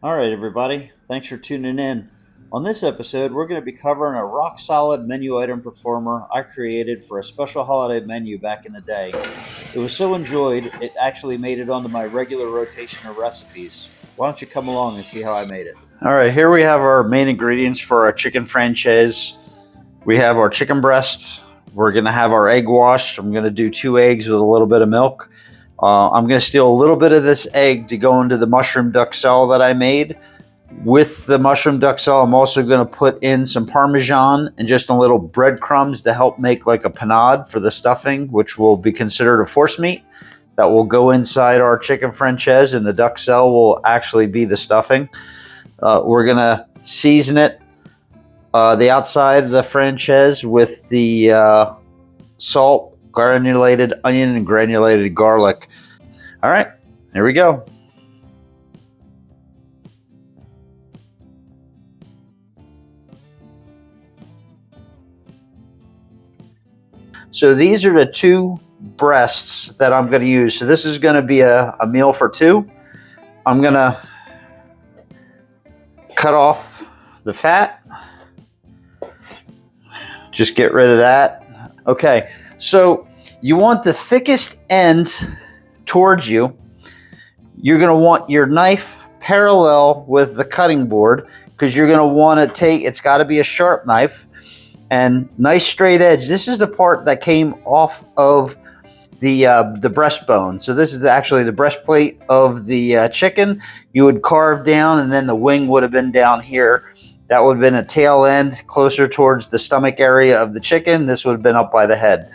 All right, everybody. Thanks for tuning in. On this episode, we're going to be covering a rock solid menu item performer I created for a special holiday menu back in the day. It was so enjoyed, it actually made it onto my regular rotation of recipes. Why don't you come along and see how I made it? All right, here we have our main ingredients for our chicken franchise. We have our chicken breasts. We're going to have our egg wash. I'm going to do 2 eggs with a little bit of milk. I'm going to steal a little bit of this egg to go into the mushroom duxelle that I made. With the mushroom duxelle, I'm also going to put in some Parmesan and just a little breadcrumbs to help make like a panade for the stuffing, which will be considered a force meat that will go inside our chicken franchise, and the duxelle will actually be the stuffing. We're going to season it, the outside of the franchise, with the salt, granulated onion, and granulated garlic. All right, here we go. So these are the two breasts that I'm going to use. So this is going to be a meal for two. I'm going to cut off the fat. Just get rid of that. Okay, so you want the thickest end towards you. You're going to want your knife parallel with the cutting board because you're going to want to take, it's got to be a sharp knife and nice straight edge. This is the part that came off of the breastbone. So this is actually the breastplate of the chicken. You would carve down, and then the wing would have been down here. That would have been a tail end closer towards the stomach area of the chicken. This would have been up by the head.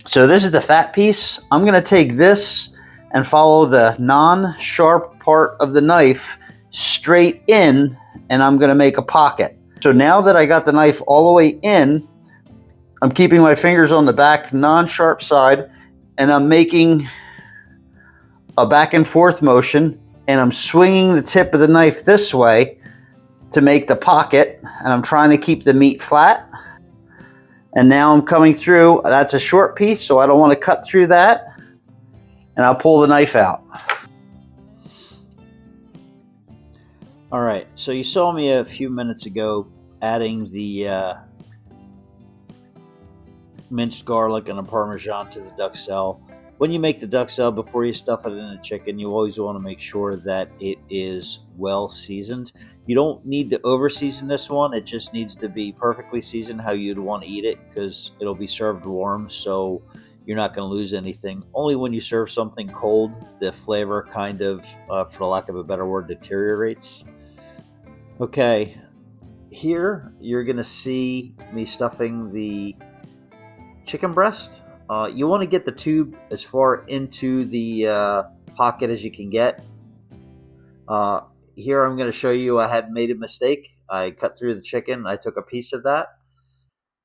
So this is the fat piece. I'm going to take this and follow the non-sharp part of the knife straight in, and I'm going to make a pocket. So now that I got the knife all the way in, I'm keeping my fingers on the back non-sharp side, and I'm making a back and forth motion, and I'm swinging the tip of the knife this way to make the pocket, and I'm trying to keep the meat flat. And now I'm coming through. That's a short piece, so I don't want to cut through that, and I'll pull the knife out. All right, so you saw me a few minutes ago adding the minced garlic and a Parmesan to the duxelle. When you make the duxelle, before you stuff it in the chicken, you always want to make sure that it is well seasoned. You don't need to over season this one. It just needs to be perfectly seasoned how you'd want to eat it, because it'll be served warm, so you're not going to lose anything. Only when you serve something cold, the flavor kind of, for the lack of a better word, deteriorates. Okay, here you're going to see me stuffing the chicken breast. You want to get the tube as far into the pocket as you can get. Here I'm going to show you I had made a mistake. I cut through the chicken. I took a piece of that.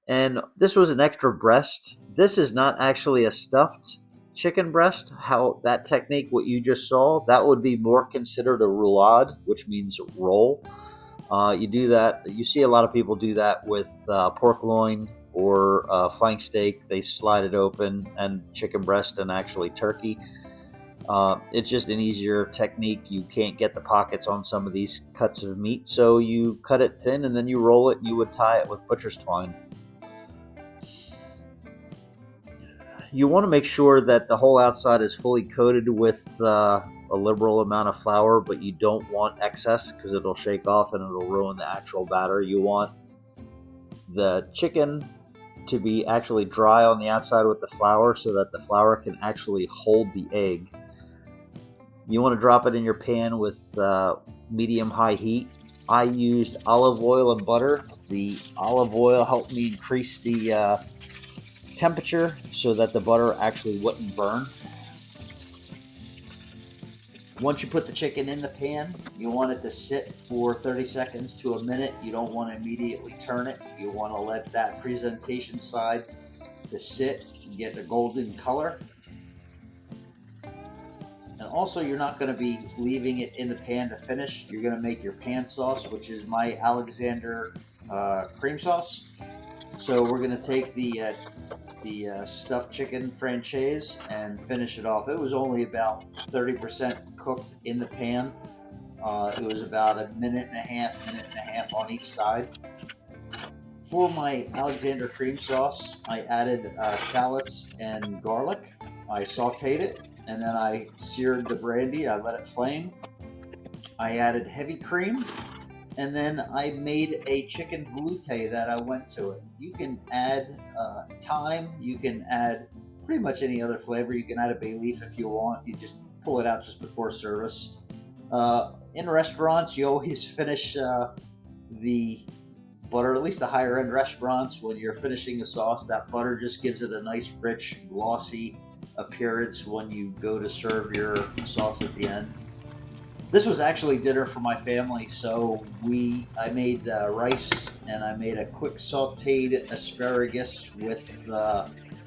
And this was an extra breast. This is not actually a stuffed chicken breast. How that technique, what you just saw, that would be more considered a roulade, which means roll. You do that. You see a lot of people do that with pork loin or flank steak. They slide it open, and chicken breast and actually turkey. It's just an easier technique. You can't get the pockets on some of these cuts of meat, so you cut it thin and then you roll it, and you would tie it with butcher's twine. You want to make sure that the whole outside is fully coated with a liberal amount of flour, but you don't want excess because it'll shake off and it'll ruin the actual batter. You want the chicken to be actually dry on the outside with the flour so that the flour can actually hold the egg. You want to drop it in your pan with medium-high heat. I used olive oil and butter. The olive oil helped me increase the temperature so that the butter actually wouldn't burn. Once you put the chicken in the pan, you want it to sit for 30 seconds to a minute. You don't want to immediately turn it. You want to let that presentation side to sit and get a golden color. And also, you're not going to be leaving it in the pan to finish. You're going to make your pan sauce, which is my Alexander cream sauce. So we're going to take the stuffed chicken franchise and finish it off. It was only about 30% cooked in the pan. It was about a minute and a half on each side. For my Alexander cream sauce, I added shallots and garlic. I sauteed it, and then I seared the brandy. I let it flame. I added heavy cream, and then I made a chicken velouté that I went to it. You can add thyme. You can add pretty much any other flavor. You can add a bay leaf if you want. You just pull it out just before service. In restaurants, you always finish the butter, at least the higher end restaurants, when you're finishing a sauce, that butter just gives it a nice, rich, glossy appearance when you go to serve your sauce at the end. This was actually dinner for my family, so I made rice and I made a quick sautéed asparagus with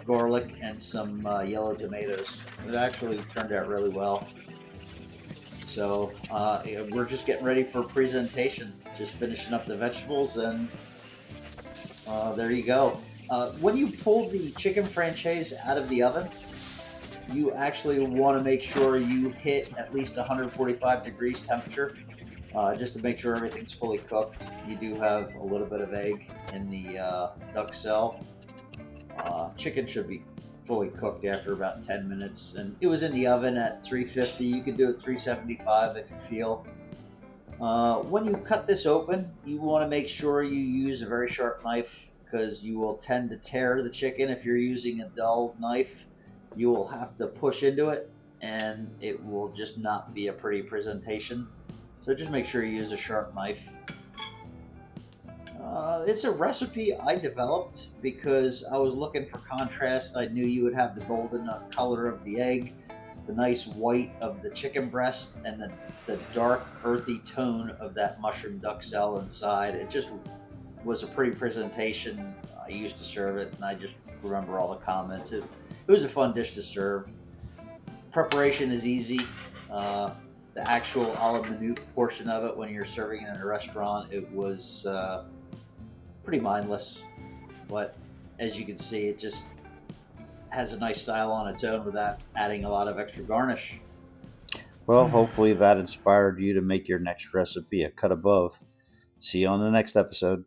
garlic and some yellow tomatoes. It actually turned out really well. So we're just getting ready for a presentation. Just finishing up the vegetables, and there you go. When you pull the chicken franchise out of the oven, you actually want to make sure you hit at least 145 degrees temperature, just to make sure everything's fully cooked. You do have a little bit of egg in the duxelle. Chicken should be fully cooked after about 10 minutes, and it was in the oven at 350. You could do it 375 if you feel. When you cut this open, you want to make sure you use a very sharp knife, because you will tend to tear the chicken. If you're using a dull knife, you will have to push into it, and it will just not be a pretty presentation. So just make sure you use a sharp knife. It's a recipe I developed because I was looking for contrast. I knew you would have the golden color of the egg, the nice white of the chicken breast, and the dark earthy tone of that mushroom duxelle inside. It just was a pretty presentation. I used to serve it, and I just remember all the comments. It was a fun dish to serve. Preparation is easy. The actual a la minute portion of it, when you're serving it in a restaurant, it was pretty mindless. But as you can see, it just has a nice style on its own without adding a lot of extra garnish. Well, hopefully that inspired you to make your next recipe a cut above. See you on the next episode.